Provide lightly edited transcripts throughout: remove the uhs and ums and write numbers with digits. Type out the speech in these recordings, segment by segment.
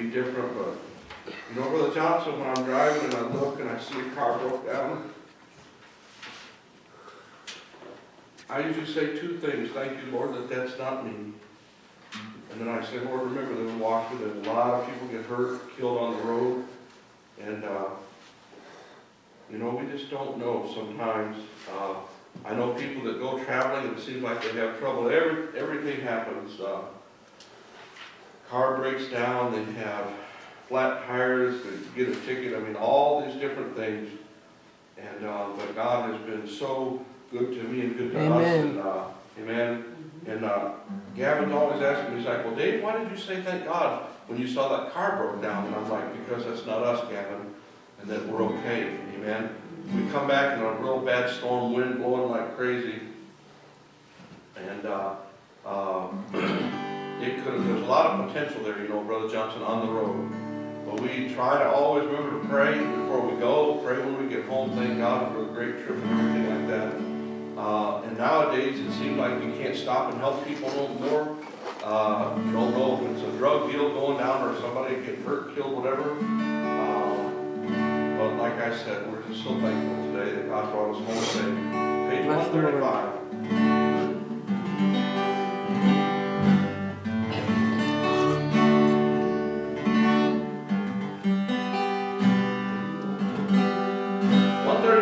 be different, but you know, Brother Johnson, when I'm driving and I look and I see a car broke down, I usually say two things. Thank you, Lord, that that's not me. And then I say, Lord, remember that in Washington, a lot of people get hurt, killed on the road. And, you know, we just don't know sometimes. I know people that go traveling and it seems like they have trouble. Everything happens. Car breaks down, they have flat tires, they get a ticket. I mean, all these different things. And, but God has been so good to me and good to Amen. us. And, amen. And Gavin's always asking me, he's like, well, Dave, why did you say thank God when you saw that car broke down? And I'm like, because that's not us, Gavin, and that we're okay. Amen. We come back in a real bad storm, wind blowing like crazy. And it could have, there's a lot of potential there, you know, Brother Johnson, on the road. But we try to always remember to pray before we go, pray when we get home, thank God for a great trip and everything like that. And nowadays it seems like we can't stop and help people no more. You don't know if it's a drug deal going down or somebody getting hurt, killed, whatever. But like I said, we're just so thankful today that God brought us home today. Page 135.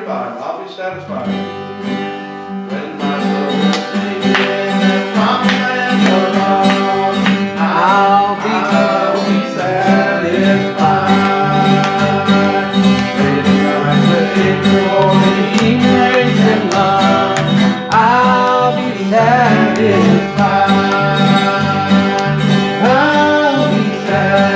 I'll be satisfied. When my soul is singing and promising the Lord, I'll be satisfied. When I say grace and love, I'll be satisfied. I'll be satisfied.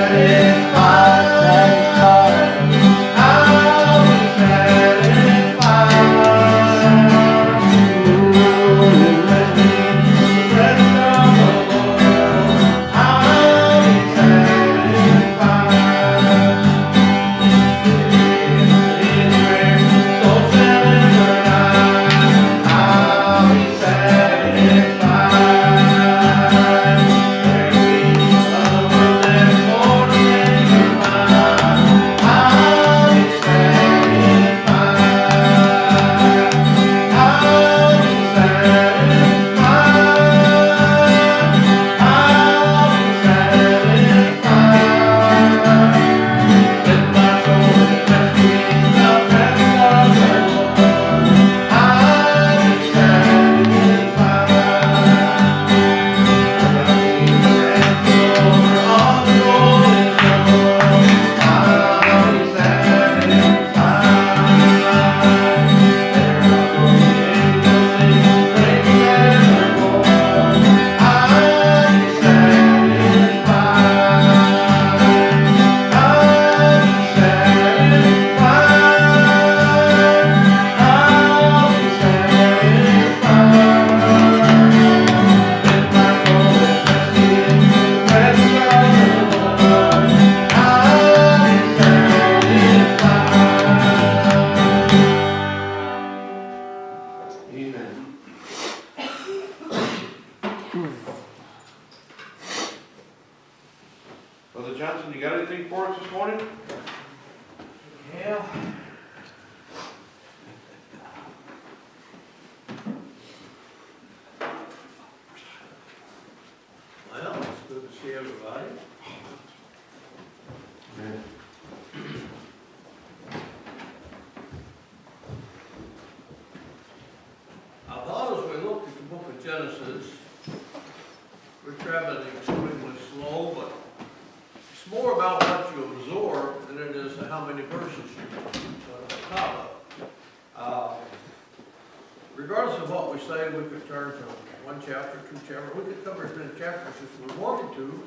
Brother Johnson, you got anything for us this morning? Yeah. Well, it's good to see everybody. Amen. I thought as we looked at the book of Genesis, we're traveling extremely slow, but it's more about what you absorb than it is how many verses you cover. Regardless of what we say, we could turn to one chapter, two chapters. We could cover as many chapters as we wanted to,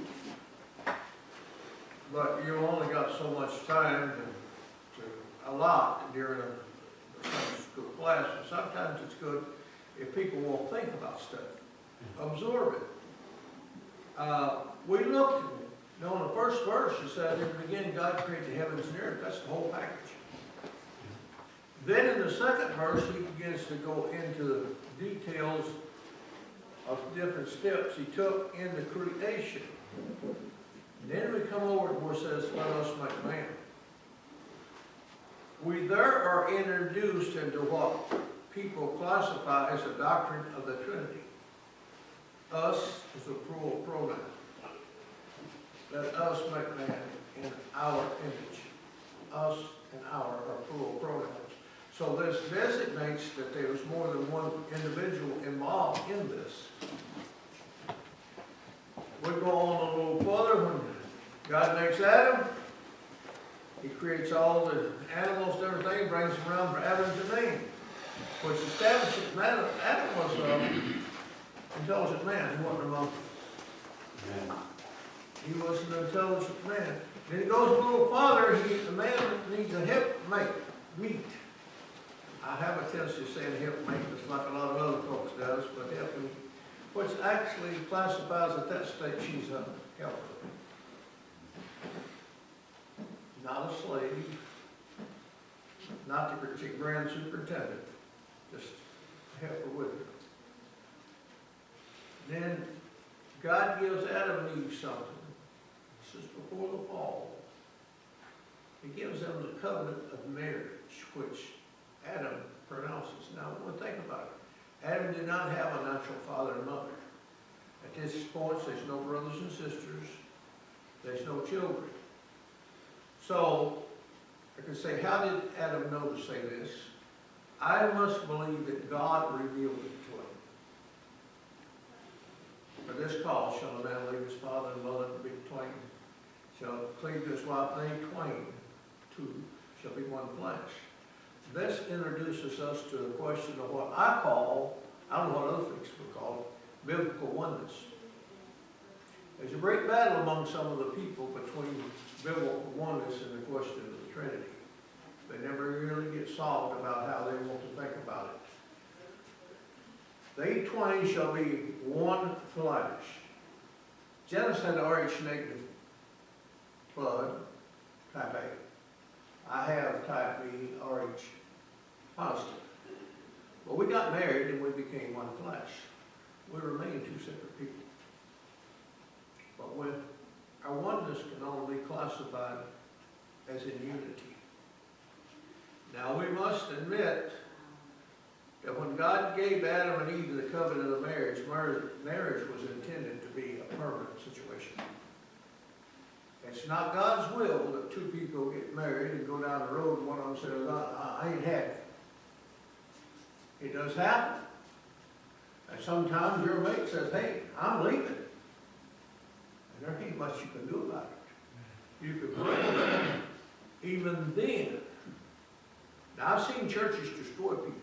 but you only got so much time to allot during a Sunday school class. And sometimes it's good if people won't think about stuff, absorb it. We looked, you know, in the first verse, it said, in the beginning God created the heavens and earth. That's the whole package. Then in the second verse, he begins to go into details of different steps he took in the creation. And then we come over where it says, let us make man. We there are introduced into what people classify as the doctrine of the Trinity. Us is a plural pronoun. Let us make man in our image. Us and our are plural pronouns. So this designates that there is more than one individual involved in this. We go on a little further. When God makes Adam, He creates all the animals and everything, brings them around for Adam to name, which establishes Adam was an intelligent man. He wasn't a monkey. He was an intelligent man. Then he goes a little farther. The man needs a helpmate, meat. I have a tendency to say helpmate, just like a lot of other folks does, but helpmate, which actually classifies at that state she's a helper. Not a slave, not the grand superintendent, just a helper with her. Then God gives Adam and Eve something. This is before the fall. He gives them the covenant of marriage, which Adam pronounces. Now, when we think about it, Adam did not have a natural father and mother. At this point, there's no brothers and sisters. There's no children. So, I can say, how did Adam know to say this? I must believe that God revealed it to him. For this cause shall a man leave his father and mother and be twain, shall cleave to his wife, they twain, two shall be one flesh. This introduces us to the question of what I call, I don't know what other folks would call it, biblical oneness. There's a great battle among some of the people between biblical oneness and the question of the Trinity. They never really get solved about how they want to think about it. They twain shall be one flesh. Genesis had RH negative blood, type A. I have type B, RH positive. But we got married and we became one flesh. We remain two separate people. But when our oneness can only be classified as in unity. Now we must admit that when God gave Adam and Eve the covenant of marriage, marriage was intended to be a permanent situation. It's not God's will that two people get married and go down the road and one of them says, I ain't happy. It does happen. And sometimes your mate says, hey, I'm leaving. And there ain't much you can do about it. You can pray. Even then. Now I've seen churches destroy people.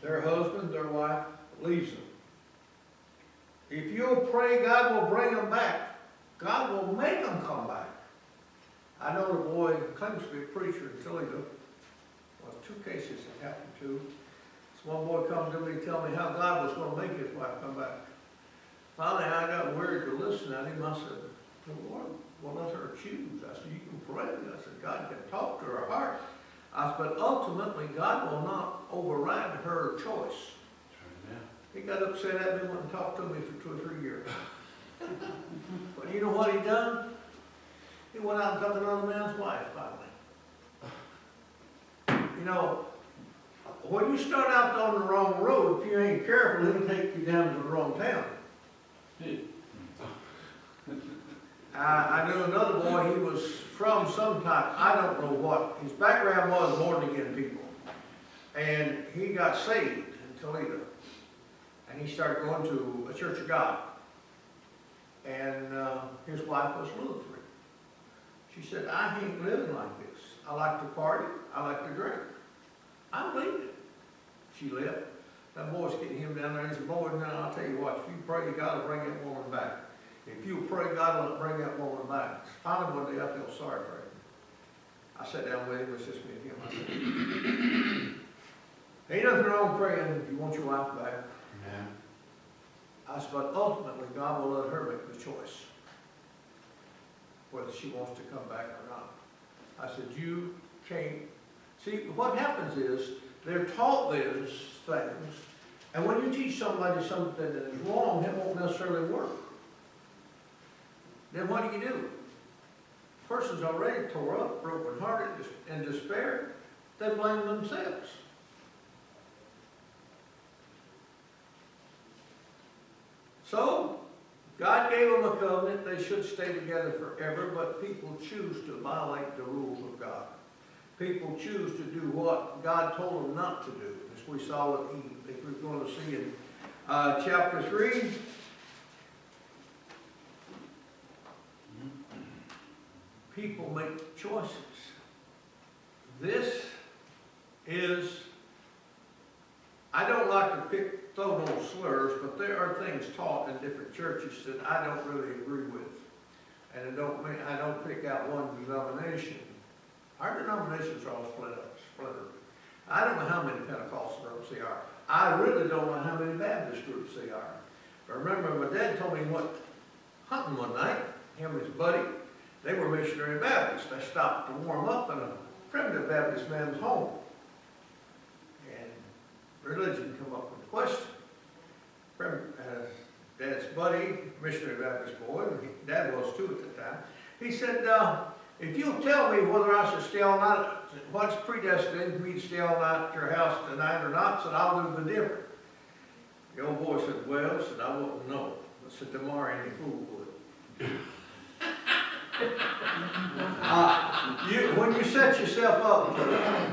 Their husband, their wife leaves them. If you'll pray, God will bring them back. God will make them come back. I know the boy claims to be a preacher in Toledo. Well, two cases that happened to. This one boy come to me and tell me how God was going to make his wife come back. Finally, I got weary to listen at him. I said, Lord, well, let her choose. I said, you can pray. I said, God can talk to her heart. I said, but ultimately, God will not override her choice. He got upset at me and went and talked to me for 2 or 3 years. But you know what he done? He went out and got another man's wife finally. You know, when you start out on the wrong road, if you ain't careful, it'll take you down to the wrong town. I knew another boy, he was from some type, I don't know what, his background was born again people. And he got saved in Toledo. And he started going to a Church of God. And his wife was Lutheran. She said, I ain't living like this. I like to party, I like to drink. I'm leaving. She left. That boy's getting him down there. He said, boy, now I'll tell you what, if you pray, God will bring that woman back. If you pray, God will bring that woman back. Finally, one day I felt sorry for him. I sat down with him, it was just me and him. I said, ain't nothing wrong praying if you want your wife back. Yeah. I said, but ultimately, God will let her make the choice, whether she wants to come back or not. I said, you can't. See, what happens is, they're taught these things, and when you teach somebody something that is wrong, it won't necessarily necessarily work. Then what do? Person's already tore up, broken-hearted, and despair. They blame themselves. So, God gave them a covenant. They should stay together forever, but people choose to violate the rules of God. People choose to do what God told them not to do, as we saw with Eve. If we're going to see in chapter 3, people make choices. This is, I don't like to throw no slurs, but there are things taught in different churches that I don't really agree with. And I don't pick out one denomination. Our denominations are all splintered. I don't know how many Pentecostal groups there are. I really don't know how many Baptist groups there are. But remember, my dad told me he went hunting one night, him and his buddy. They were missionary Baptists. They stopped to warm up in a primitive Baptist man's home. And religion come up with a question. Dad's buddy, missionary Baptist boy, and Dad was too at the time, he said, if you'll tell me whether I should stay all night, what's predestined for me to stay all night at your house tonight or not, said I'll do the different. The old boy said, well, said I wouldn't know. I said, tomorrow any fool would. When you set yourself up for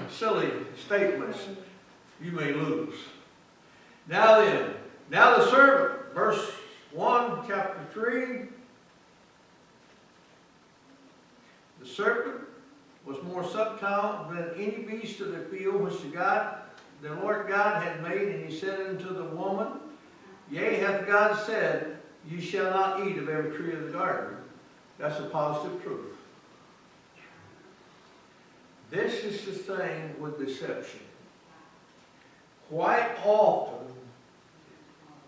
silly statements, you may lose. Now the servant, verse 1, chapter 3. The serpent was more subtle than any beast of the field which the Lord God had made, and he said unto the woman, yea, hath God said, you shall not eat of every tree of the garden. That's a positive truth. This is the thing with deception. Quite often,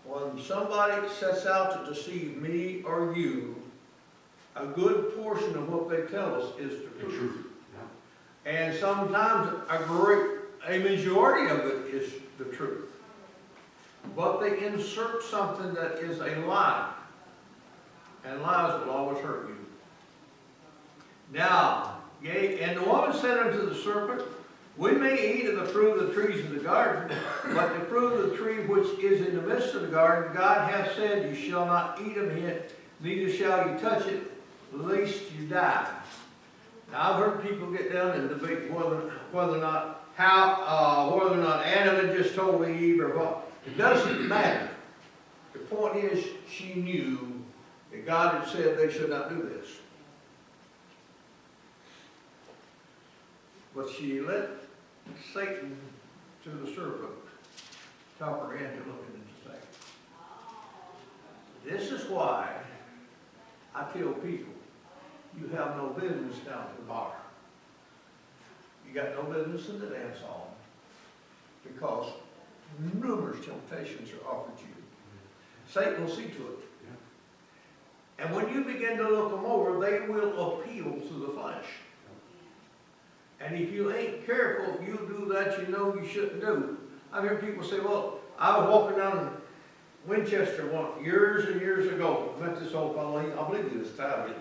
when somebody sets out to deceive me or you, a good portion of what they tell us is the truth. Yeah. And sometimes a majority of it is the truth. But they insert something that is a lie. And lies will always hurt you. Now, yea, and the woman said unto the serpent, we may eat of the fruit of the trees of the garden, but the fruit of the tree which is in the midst of the garden, God hath said, you shall not eat of it, neither shall you touch it, lest you die. Now, I've heard people get down and debate whether or not Adam had just told Eve or what. It doesn't matter. The point is, she knew that God had said they should not do this. But she let Satan to the serpent talk her into looking into Satan. This is why I tell people, you have no business down at the bar. You got no business in the dance hall because numerous temptations are offered you. Satan will see to it. And when you begin to look them over, they will appeal to the flesh. And if you ain't careful, you do that you know you shouldn't do. I've heard people say, well, I was walking down Winchester years and years ago. I met this old fellow, I believe he was Italian.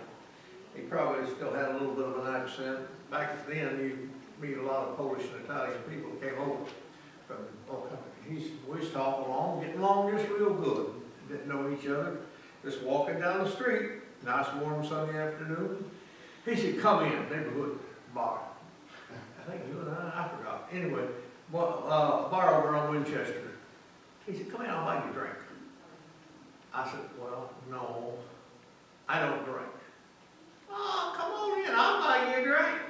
He probably still had a little bit of an accent. Back then, you meet a lot of Polish and Italian people who came over from all countries. We was talking along, getting along just real good. Didn't know each other. Just walking down the street, nice warm sunny afternoon. He said, come in, neighborhood bar. I think you and I forgot. Anyway, bar over on Winchester. He said, come in, I'll buy you a drink. I said, well, no, I don't drink. Oh, come on in, I'll buy you a drink.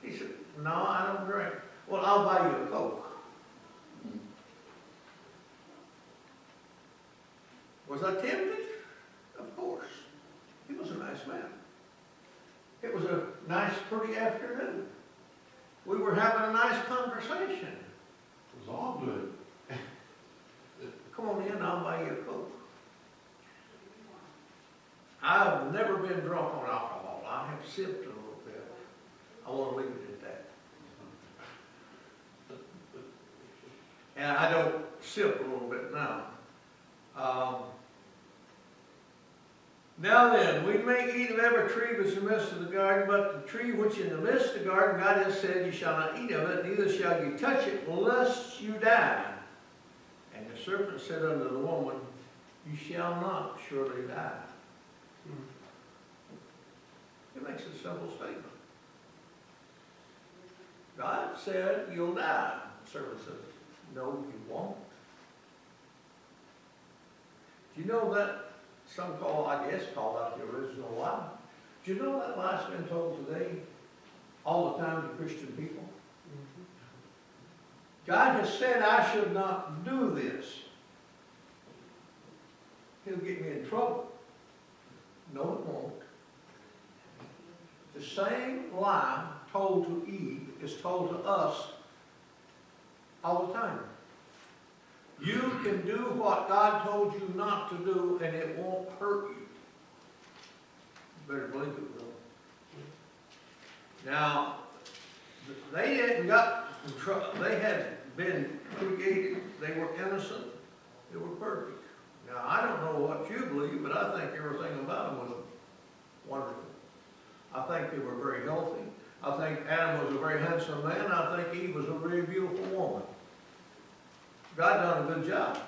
He said, no, I don't drink. Well, I'll buy you a Coke. Was I tempted? Of course. He was a nice man. It was a nice, pretty afternoon. We were having a nice conversation. It was all good. Come on in, I'll buy you a Coke. I've never been drunk on alcohol. I have sipped a little bit. I want to leave it at that. And I don't sip a little bit now. Now then, we may eat of every tree which is in the midst of the garden, but the tree which in the midst of the garden, God has said, you shall not eat of it, neither shall you touch it, lest you die. And the serpent said unto the woman, you shall not surely die. It makes a simple statement. God said, you'll die. The serpent said, no, you won't. Do you know that some call, I guess, call that the original lie? Do you know that lie's been told today all the time to Christian people? God has said I should not do this. He'll get me in trouble. No, it won't. The same lie told to Eve is told to us all the time. You can do what God told you not to do and it won't hurt you. You better believe it will. Now, they hadn't got in trouble. They had been created. They were innocent. They were perfect. Now, I don't know what you believe, but I think everything about them was wonderful. I think they were very healthy. I think Adam was a very handsome man. I think Eve was a very beautiful woman. God done a good job.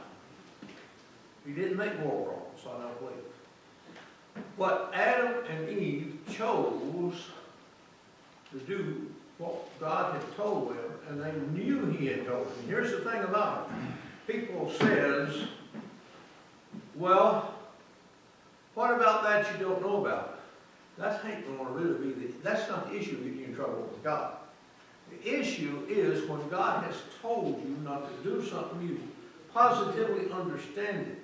He didn't make more wrong, so I don't believe it. But Adam and Eve chose to do what God had told them, and they knew He had told them. Here's the thing about it. People says, well, what about that you don't know about? That ain't going to really be that's not the issue getting you in trouble with God. The issue is when God has told you not to do something, you positively understand it.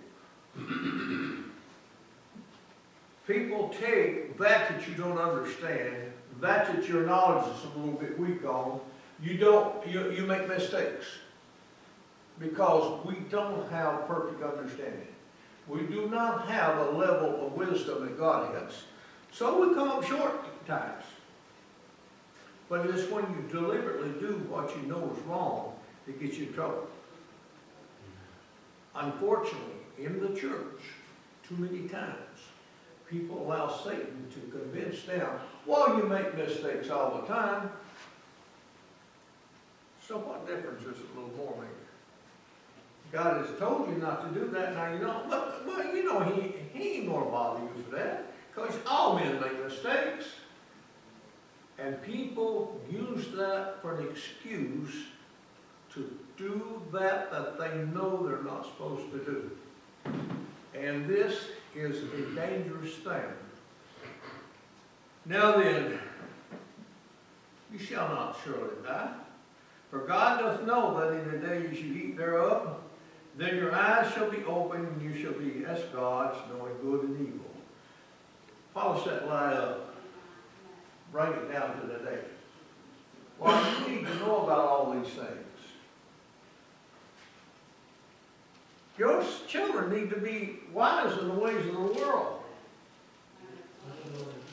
People take that you don't understand, that your knowledge is a little bit weak on, you make mistakes. Because we don't have perfect understanding. We do not have a level of wisdom that God has. So we come up short at times. But it's when you deliberately do what you know is wrong that gets you in trouble. Unfortunately, in the church, too many times, people allow Satan to convince them, well, you make mistakes all the time. So what difference does a little more make? God has told you not to do that, now you know. But you know, he ain't going to bother you for that. Because all men make mistakes. And people use that for an excuse to do that they know they're not supposed to do. And this is a dangerous thing. Now then, you shall not surely die. For God doth know that in the days you eat thereof, then your eyes shall be opened, and you shall be as gods, knowing good and evil. Polish that lie up. Bring it down to today. Well, you need to know about all these things. Your children need to be wise in the ways of the world.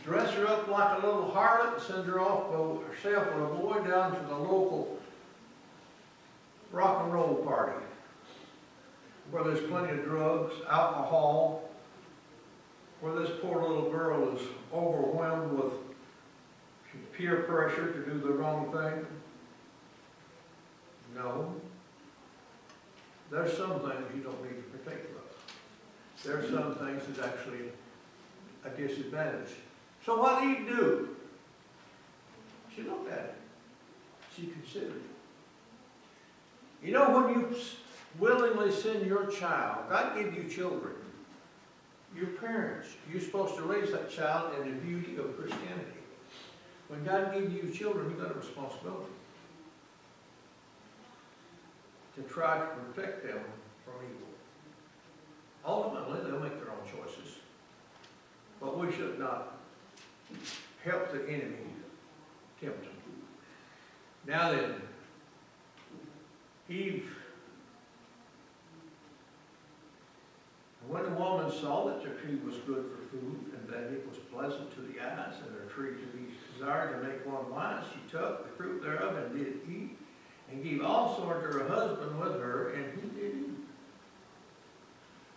Dress her up like a little harlot and send her off by herself and a boy down to the local rock and roll party where there's plenty of drugs, alcohol, where this poor little girl is overwhelmed with peer pressure to do the wrong thing? No. There's some things you don't need to partake of. There's some things that's actually a disadvantage. So what do you do? She looked at it. She considered it. You know, when you willingly send your child, God gave you children. Your parents, you're supposed to raise that child in the beauty of Christianity. When God gave you children, you've got a responsibility to try to protect them from evil. Ultimately, they'll make their own choices. But we should not help the enemy tempt them. Now then, Eve, when the woman saw that the tree was good for food, and that it was pleasant to the eyes, and a tree to be desired to make one wise, she took the fruit thereof and did eat, and gave also unto her husband with her, and he did eat.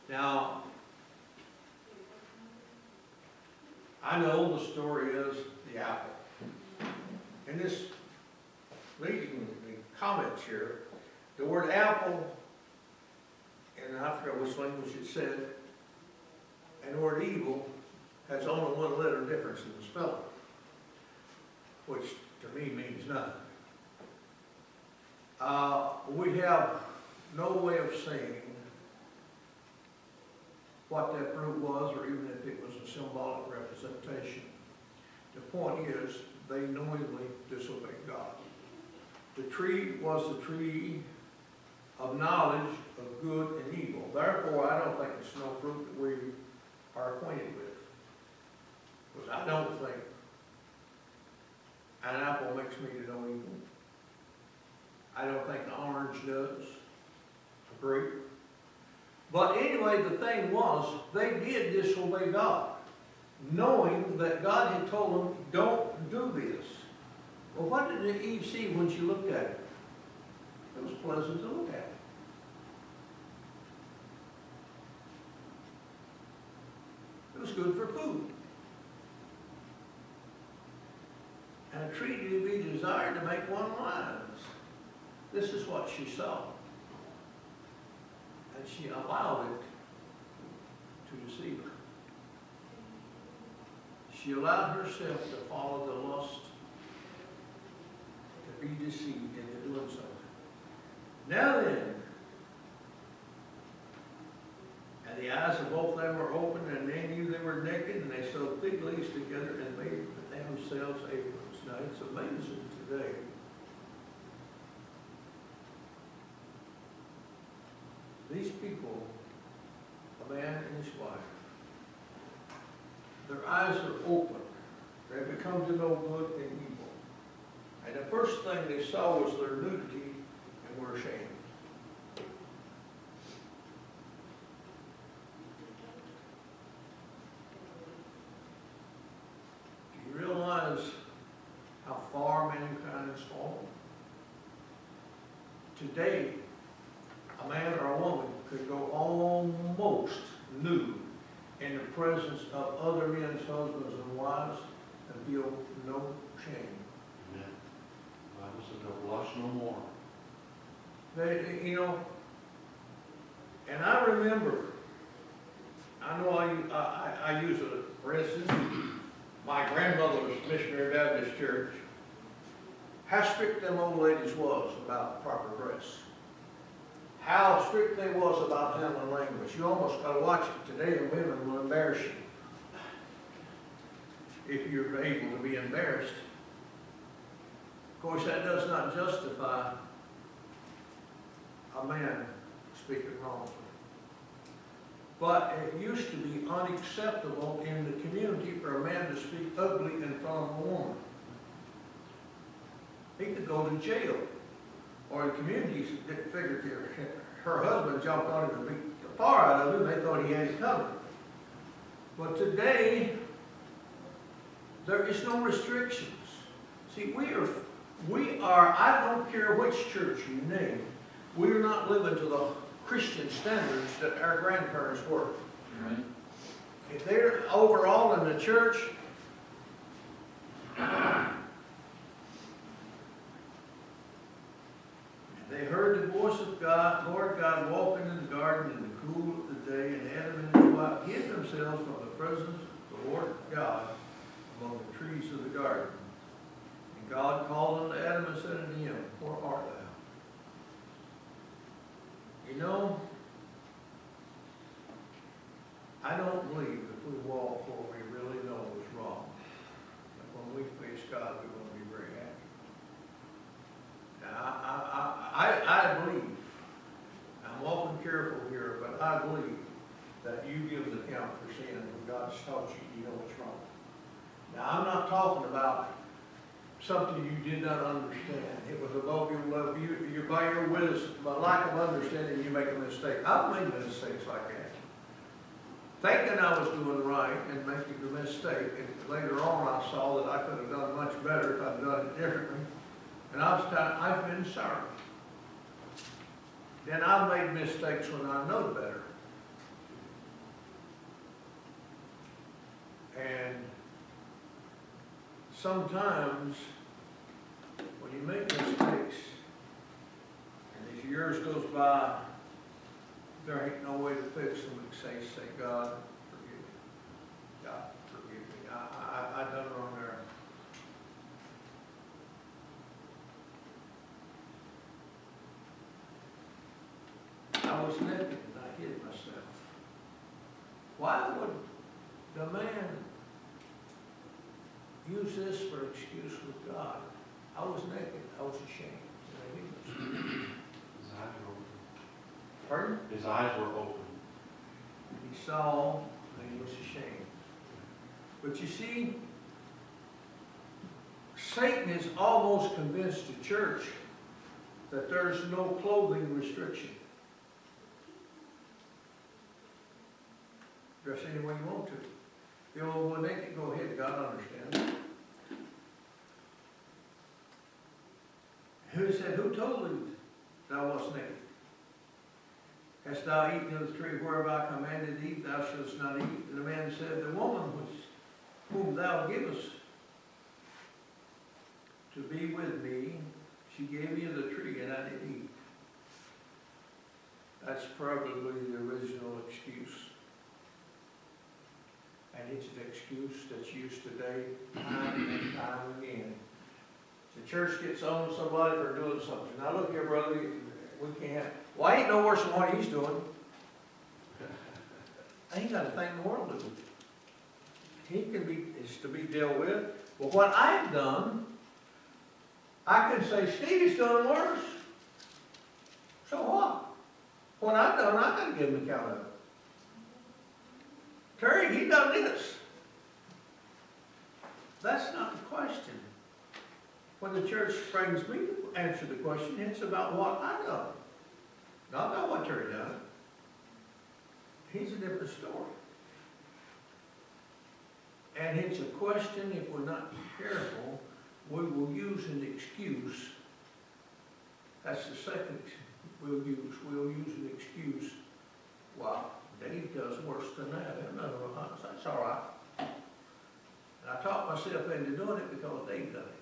Now, I know the story is the apple. In this reading, the comments here, the word apple, and I forgot which language it said, and the word evil has only one letter difference in the spelling, which to me means nothing. We have no way of saying what that fruit was, or even if it was a symbolic representation. The point is, they knowingly disobeyed God. The tree was the tree of knowledge of good and evil. Therefore, I don't think it's no fruit that we are acquainted with. Because I don't think an apple makes me to know evil. I don't think an orange does. A grape. But anyway, the thing was, they did disobey God, knowing that God had told them, don't do this. Well, what did Eve see when she looked at it? It was pleasant to look at. It was good for food. And a tree to be desired to make one wise. This is what she saw. And she allowed it to deceive her. She allowed herself to follow the lust, to be deceived into doing so. Now then, and the eyes of both of them were opened, and they knew they were naked, and they sewed fig leaves together and made themselves aprons. Now it's amazing today. These people, a man and his wife, their eyes are open. They become to know good and evil. And the first thing they saw was their nudity and were ashamed. Do you realize how far mankind has fallen? Today, a man or a woman could go almost nude in the presence of other men's husbands and wives and feel no shame. Amen. The Bible said they'll blush no more. They, you know, and I remember, I know I use it, for instance, my grandmother's Missionary Baptist Church, how strict them old ladies was about proper dress. How strict they was about handling language. You almost got to watch it today, and women will embarrass you. If you're able to be embarrassed. Of course, that does not justify a man speaking wrongly. But it used to be unacceptable in the community for a man to speak ugly in front of a woman. He could go to jail. Or the community figured if her husband jumped on him and beat the far out of him, they thought he had it covered. But today, there is no restrictions. See, we are, I don't care which church you name, we are not living to the Christian standards that our grandparents were. Right. If they're overall in the church, they heard the voice of God, Lord God, walking in the garden in the cool of the day, and Adam and his wife hid themselves from the presence of the Lord God among the trees of the garden. And God called unto Adam and said unto him, where art thou? You know, I don't believe if we walk where we really know is wrong, that when we face God, we're going to be very happy. Now, I believe, I'm walking careful here, but I believe that you give an account for sin when God's taught you, you know what's wrong. Now, I'm not talking about something you did not understand. It was above your level. You by your wisdom, by lack of understanding, you make a mistake. I've made mistakes like that. Thinking I was doing right and making the mistake, and later on I saw that I could have done much better if I'd done it differently. And I've been sorry. Then I've made mistakes when I know better. And sometimes when you make mistakes, and as years goes by, there ain't no way to fix them except say, God, forgive me. God, forgive me. I done wrong there. I was naked and I hid myself. Why would the man use this for excuse with God? I was naked, I was ashamed, and I hid myself. His eyes were open. Pardon? His eyes were open. He saw and he was ashamed. But you see, Satan is almost convinced the church that there's no clothing restriction. Dress any way you want to. The old one naked, go ahead, God understands. Who said, who told thee thou wast naked? Hast thou eaten of the tree whereof I commanded thee, thou shalt not eat? And the man said, the woman whom thou givest to be with me, she gave me of the tree, and I did eat. That's probably the original excuse. And it's an excuse that's used today, time and time again. The church gets on somebody for doing something. Now look here, brother, we can't. Well, ain't no worse than what he's doing. I ain't got a thing in the world to do. He is to be dealt with. Well, what I've done, I can say, Stevie's done worse. So what? What I've done, I gotta give him account of it. Terry, he done this. That's not the question. When the church brings me to answer the question, it's about what I done. Not about what Terry done. He's a different story. And it's a question, if we're not careful, we will use an excuse. That's the second we'll use. We'll use an excuse. Well, Dave does worse than that. That's all right. And I talked myself into doing it because Dave done it.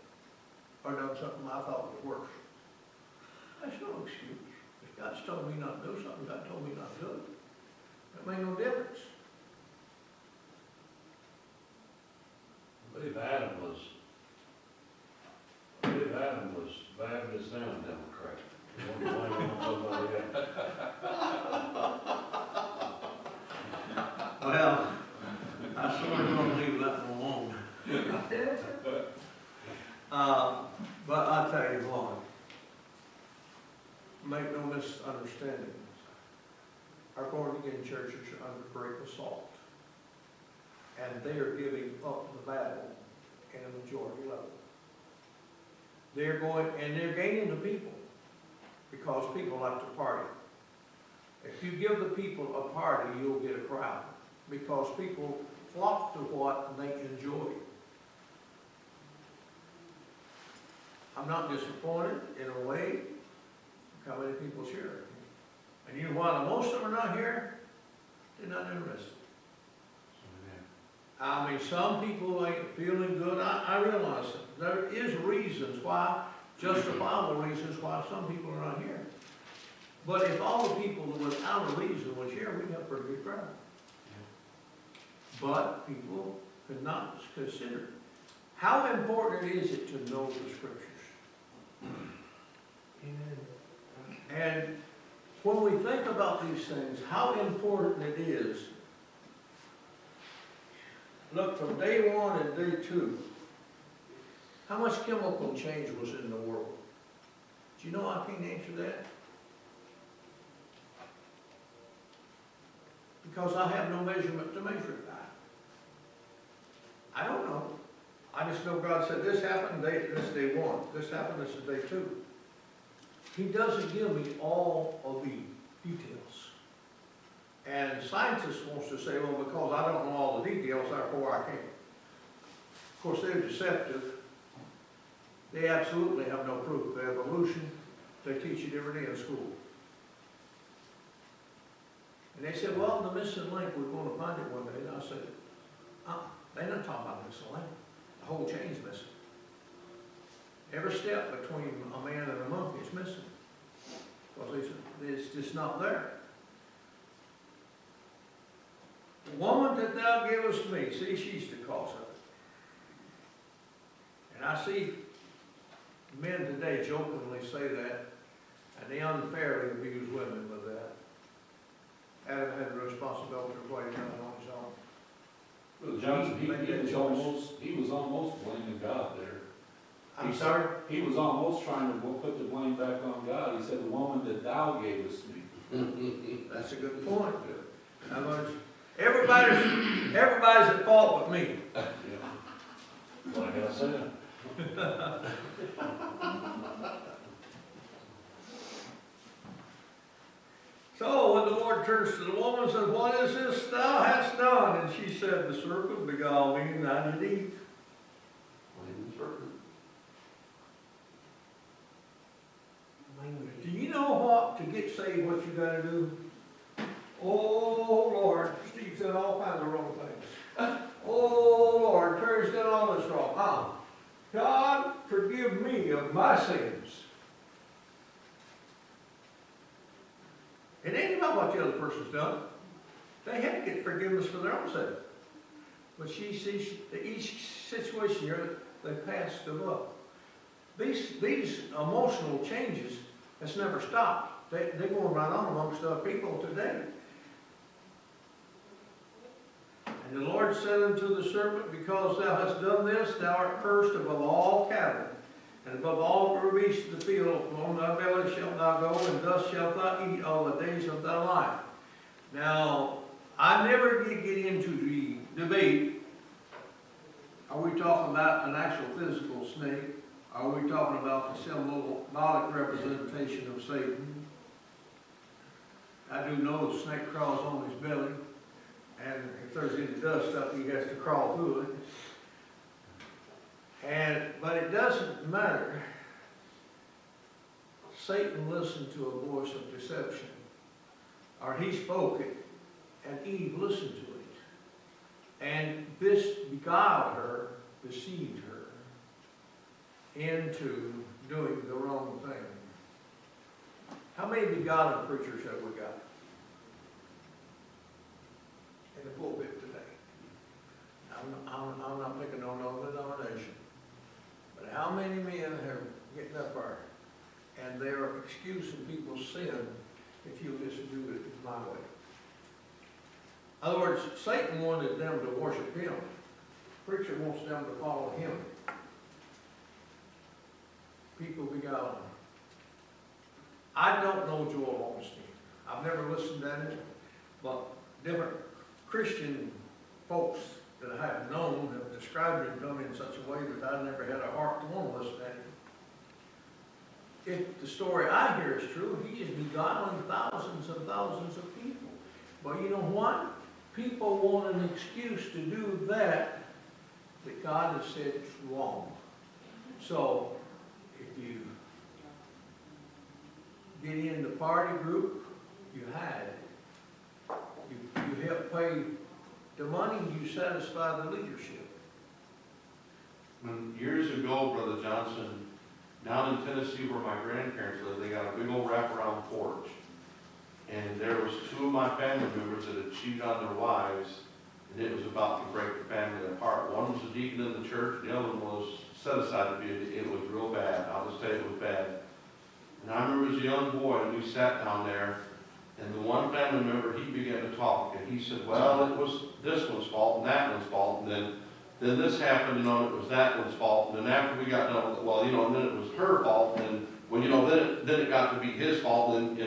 Or done something I thought was worse. That's no excuse. If God's told me not to do something, God told me not to do it. That made no difference. I believe Adam was Baptist and a Democrat. He wanted to blame it on somebody else. Well, I sort of want to leave that one alone. But I'll tell you what, make no misunderstanding. Our born-again churches are under great assault. And they are giving up the battle in a majority level. They're gaining the people because people like to party. If you give the people a party, you'll get a crowd because people flock to what they enjoy. I'm not disappointed in a way how many people share. And you know why most of them are not here? They're not interested. I mean, some people ain't feeling good. I realize that. There is reasons why, justifiable reasons why some people are not here. But if all the people without a reason was here, we'd have a pretty good crowd. But people could not consider. How important is it to know the Scriptures? And when we think about these things, how important it is. Look, from day one and day two, how much chemical change was in the world? Do you know I can't answer that? Because I have no measurement to measure it by. I don't know. I just know God said this happened, this is day one. This happened, this is day two. He doesn't give me all of the details. And scientists wants to say, well, because I don't know all the details, therefore I can't. Of course, they're deceptive. They absolutely have no proof of evolution. They teach it every day in school. And they said, well, the missing link, we're going to find it one day. And I said, they're not talking about missing link. whole chain's missing. Every step between a man and a monkey is missing. Because it's just not there. The woman that thou givest me, see, she's the cause of it. And I see men today jokingly say that, and they unfairly abuse women with that. Adam had the responsibility of what he done on his own. Brother Johnson, he was almost blaming God there. I'm sorry? He was almost trying to put the blame back on God. He said, the woman that thou gavest me. That's a good point. How much? Everybody's at fault but me. Like I said. So when the Lord turns to the woman and says, what is this thou hast done? And she said, the serpent beguiled me and I did eat. Blame the serpent. Do you know what, to get saved, what you gotta do? Oh, Lord, Steve said all kinds of wrong things. Oh, Lord, Terry's done all this wrong. God, forgive me of my sins. It ain't about what the other person's done. They have to get forgiveness for their own sins. But she sees each situation here, they pass them up. These emotional changes, that's never stopped. They're going right on amongst other people today. And the Lord said unto the serpent, because thou hast done this, thou art cursed above all cattle, and above all beasts of the field. On thy belly shalt thou go, and thus shalt thou eat all the days of thy life. Now, I never did get into the debate. Are we talking about an actual physical snake? Are we talking about the symbolic representation of Satan? I do know the snake crawls on his belly, and if there's any dust up, he has to crawl through it. But it doesn't matter. Satan listened to a voice of deception, or he spoke it, and Eve listened to it. And this beguiled her, deceived her into doing the wrong thing. How many beguiling preachers have we got in the pulpit today? I'm not picking on no denomination, but how many men are getting up there and they're excusing people's sin if you just do it my way? In other words, Satan wanted them to worship him. Preacher wants them to follow him. People beguile him. I don't know Joel Osteen. I've never listened to him, but different Christian folks that I have known have described him to me in such a way that I never had a heart to want to listen to him. If the story I hear is true, he is beguiling thousands and thousands of people. But you know what? People want an excuse to do that God has said it's wrong. So, if you get in the party group, you hide. You help pay the money, you satisfy the leadership. When years ago, Brother Johnson, down in Tennessee where my grandparents lived, they got a big old wraparound porch. And there was two of my family members that had cheated on their wives, and it was about to break the family apart. One was a deacon in the church, the other one was set aside to be it was real bad. I'll just tell you it was bad. And I remember as a young boy, and we sat down there, and the one family member, he began to talk, and he said, well, it was this one's fault and that one's fault, and then this happened, it was that one's fault, and then after we got done with it, well, and then it was her fault, and when, then it got to be his fault, and,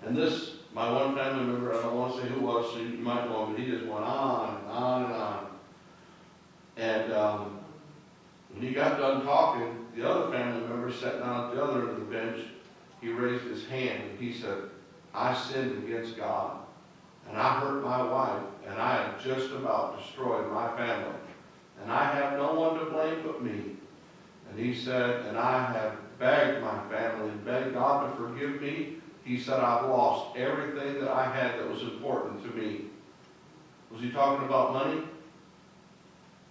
and this, my one family member, I don't want to say who it was, so you might know him, but he just went on and on and on. And when he got done talking, the other family member sat down at the other end of the bench, he raised his hand, and he said, I sinned against God, and I hurt my wife, and I have just about destroyed my family. And I have no one to blame but me. And he said, and I have begged my family and begged God to forgive me. He said, I've lost everything that I had that was important to me. Was he talking about money?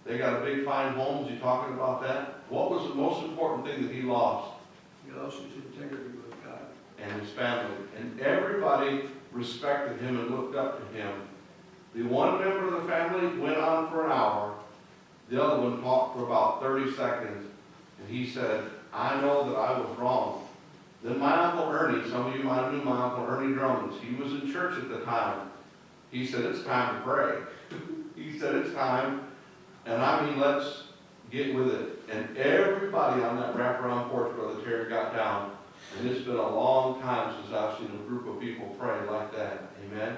They got a big fine homes, you talking about that? What was the most important thing that he lost? He lost his integrity with God. And his family. And everybody respected him and looked up to him. The one member of the family went on for an hour. The other one talked for about 30 seconds. And he said, I know that I was wrong. Then my Uncle Ernie, some of you might have knew my Uncle Ernie Drummond. He was in church at the time. He said, it's time to pray. He said, it's time. And I mean, let's get with it. And everybody on that wraparound porch, Brother Terry, got down. And it's been a long time since I've seen a group of people pray like that. Amen.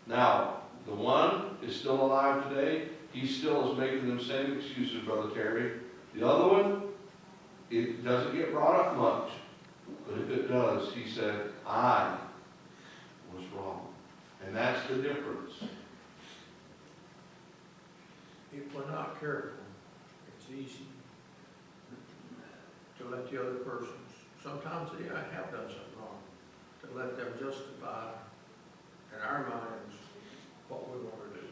Now, the one is still alive today. He still is making them same excuses, Brother Terry. The other one, it doesn't get brought up much. But if it does, he said, I was wrong. And that's the difference. If we're not careful, it's easy to let the other persons, sometimes they have done something wrong, to let them justify in our minds what we want to do.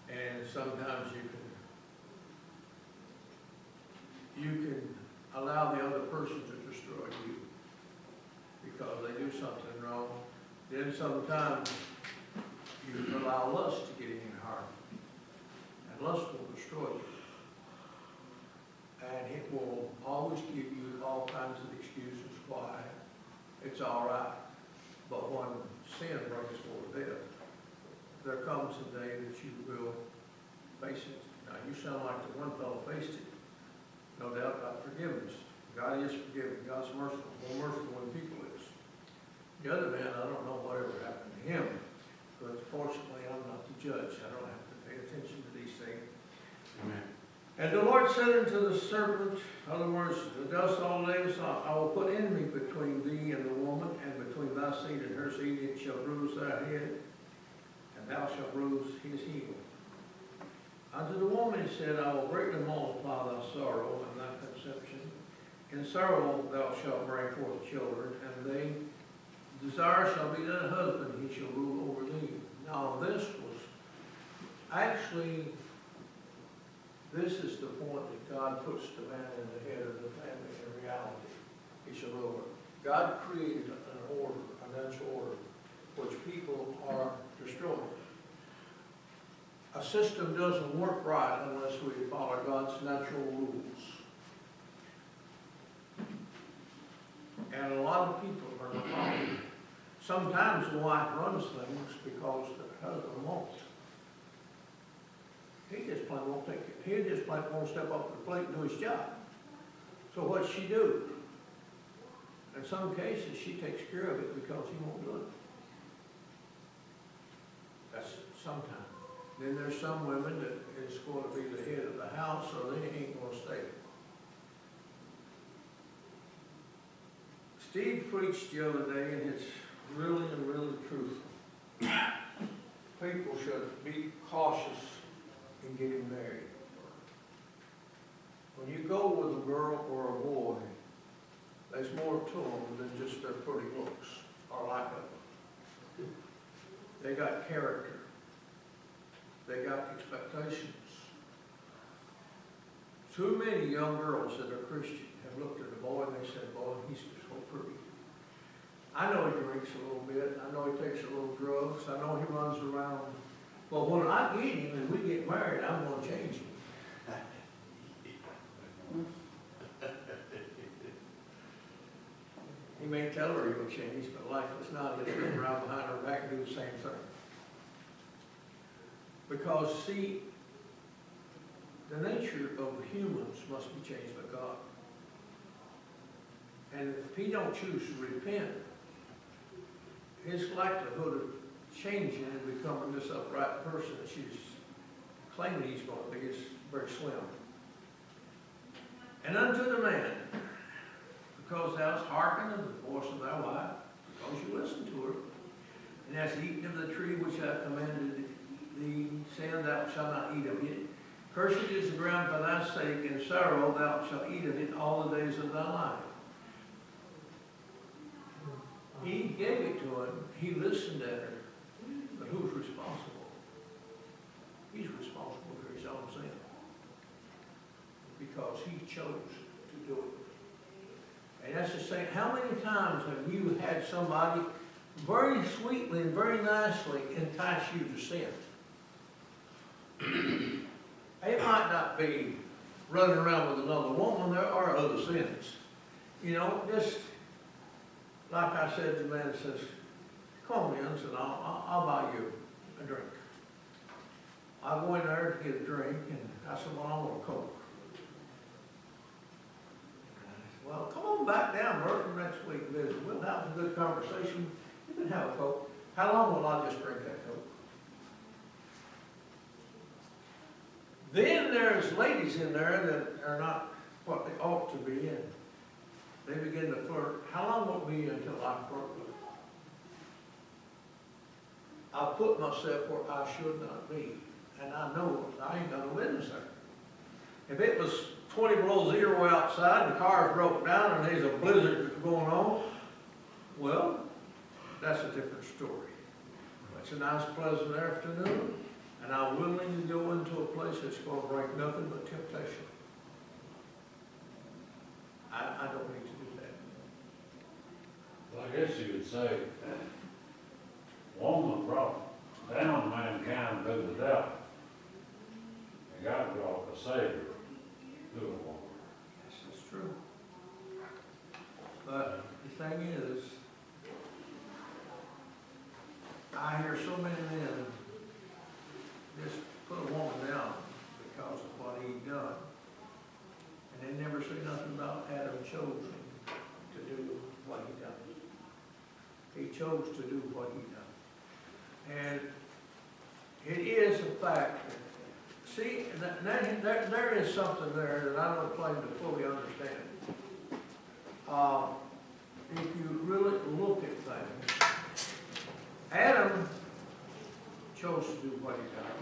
And sometimes you can allow the other person to destroy you because they do something wrong. Then sometimes you allow lust to get in your heart. And lust will destroy you. And it will always give you all kinds of excuses why it's all right. But when sin brings forth death, there comes a day that you will face it. Now, you sound like the one fellow faced it. No doubt about forgiveness. God is forgiving. God's merciful. More merciful than people is. The other man, I don't know whatever happened to him. But fortunately, I'm not the judge. I don't have to pay attention to these things. Amen. And the Lord said unto the serpent, in other words, the dust all days, I will put enemy between thee and the woman, and between thy seed and her seed. It shall bruise thy head, and thou shalt bruise his heel. Unto the woman he said, I will greatly multiply thy sorrow and thy conception. In sorrow thou shalt bring forth children, and they desire shall be thy husband, he shall rule over thee. Now this was actually, this is the point that God puts the man in the head of the family in reality. He shall rule over. God created an order, a natural order, which people are destroying. A system doesn't work right unless we follow God's natural rules. And a lot of people are not following. Sometimes the wife runs things because the husband won't. He just plain won't take it. He just plain won't step up to the plate and do his job. So what's she do? In some cases, she takes care of it because he won't do it. That's sometimes. Then there's some women that is going to be the head of the house, or they ain't going to stay. Steve preached the other day, and it's really and really truthful. People should be cautious in getting married. When you go with a girl or a boy, there's more to them than just their pretty looks or lack of them. They got character. They got expectations. Too many young girls that are Christian have looked at a boy and they said, boy, he's so pretty. I know he drinks a little bit. I know he takes a little drugs. I know he runs around. But when I get him and we get married, I'm going to change him. He may tell her he'll change, but life is not. He'll run around behind her back and do the same thing. Because, see, the nature of humans must be changed by God. And if he don't choose to repent, his likelihood of changing and becoming this upright person that she's claiming he's going to be is very slim. And unto the man, because thou hast hearkened unto the voice of thy wife, because you listened to her, and hast eaten of the tree which I commanded thee, saying, thou shalt not eat of it. Cursed is the ground for thy sake, and sorrow thou shalt eat of it all the days of thy life. He gave it to him. He listened at her. But who's responsible? He's responsible for his own sin. because he chose to do it. And that's the same, how many times have you had somebody very sweetly and very nicely entice you to sin? It might not be running around with another woman, there are other sins. You know, just like I said, the man says, come in, and I'll buy you a drink. I go in there to get a drink, and I said, well, I want a Coke. Well, come on back down, Burton, next week and visit. We'll have a good conversation. You can have a Coke. How long will I just drink that Coke? Then there's ladies in there that are not what they ought to be in. They begin to flirt. How long will it be until I flirt with them? I put myself where I should not be. And I know I ain't got no business there. If it was 20 below zero outside and the car's broke down and there's a blizzard going on, well, that's a different story. It's a nice, pleasant afternoon, and I'm willing to go into a place that's going to bring nothing but temptation. I don't need to do that. Well, I guess you could say, woman brought down mankind to the devil. And God brought a Savior to a woman. Yes, that's true. But the thing is, I hear so many men just put a woman down because of what he done. And they never say nothing about Adam choosing to do what he done. He chose to do what he done. And it is a fact. See, there is something there that I don't claim to fully understand. If you really look at things, Adam chose to do what he done.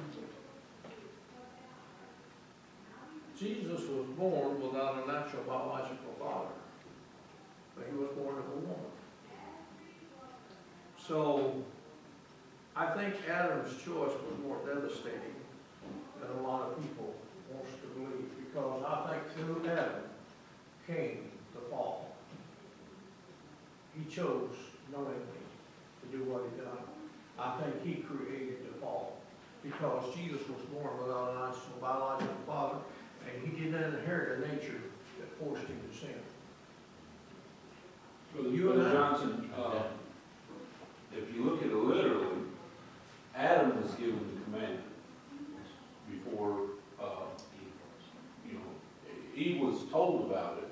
Jesus was born without a natural biological father, but he was born of a woman. So, I think Adam's choice was more devastating than a lot of people wants to believe, because I think through Adam came the fall. He chose knowingly to do what he done. I think he created the fall, because Jesus was born without a natural biological father, and he didn't inherit a nature that forced him to sin. Brother Johnson, if you look at it literally, Adam was given the command before, Eve was told about it,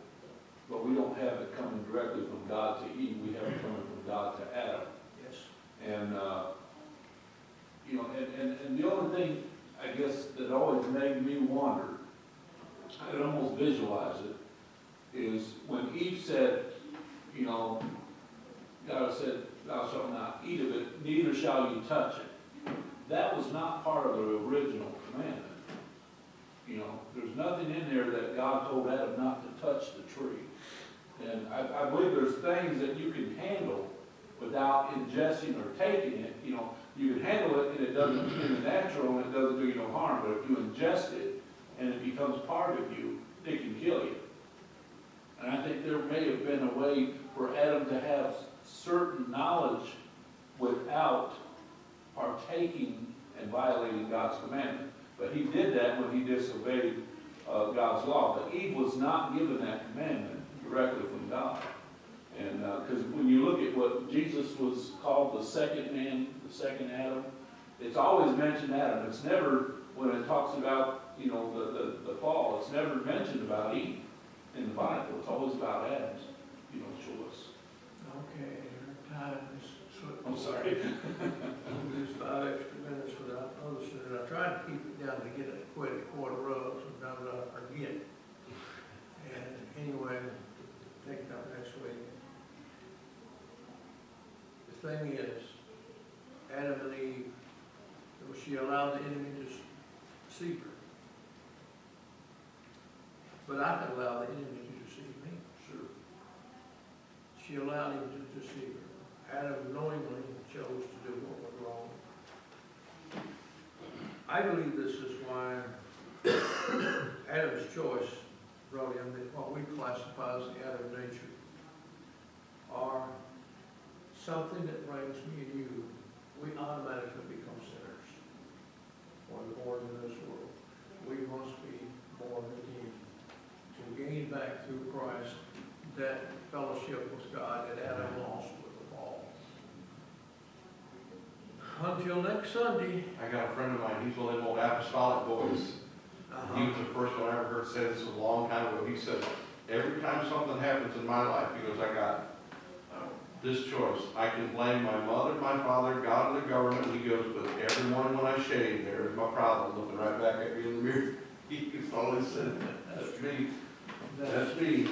but we don't have it coming directly from God to Eve. We have it coming from God to Adam. Yes. And, and the only thing, I guess, that always made me wonder, I could almost visualize it, is when Eve said, God said, thou shalt not eat of it, neither shall you touch it. That was not part of the original commandment. There's nothing in there that God told Adam not to touch the tree. And I believe there's things that you can handle without ingesting or taking it. You can handle it and it doesn't, in the natural, and it doesn't do you no harm. But if you ingest it and it becomes part of you, it can kill you. And I think there may have been a way for Adam to have certain knowledge without partaking and violating God's commandment. But he did that when he disobeyed God's law. But Eve was not given that commandment directly from God. And because when you look at what Jesus was called the second man, the second Adam, it's always mentioned Adam. It's never, when it talks about, the fall, it's never mentioned about Eve in the Bible. It's always about Adam's, choice. Okay, our time is slipping. I'm sorry. We used 5 extra minutes without noticing it. I tried to keep it down to get it quit at quarter of, sometimes I forget. And anyway, take it up next week. The thing is, Adam and Eve, she allowed the enemy to deceive her. But I could allow the enemy to deceive me. Sure. She allowed him to deceive her. Adam knowingly chose to do what was wrong. I believe this is why Adam's choice in what we classify as the Adam nature are something that brings me and you, we automatically become sinners. When born in this world, we must be born again to gain back through Christ that fellowship with God that Adam lost with the fall. Until next Sunday. I got a friend of mine, he's one of them old apostolic boys. He was the first one I ever heard say this a long time ago. He said, every time something happens in my life, he goes, I got this choice. I can blame my mother, my father, God, and the government. He goes, but every morning when I shave, there's my problem looking right back at me in the mirror. He always said, that's me. That's me.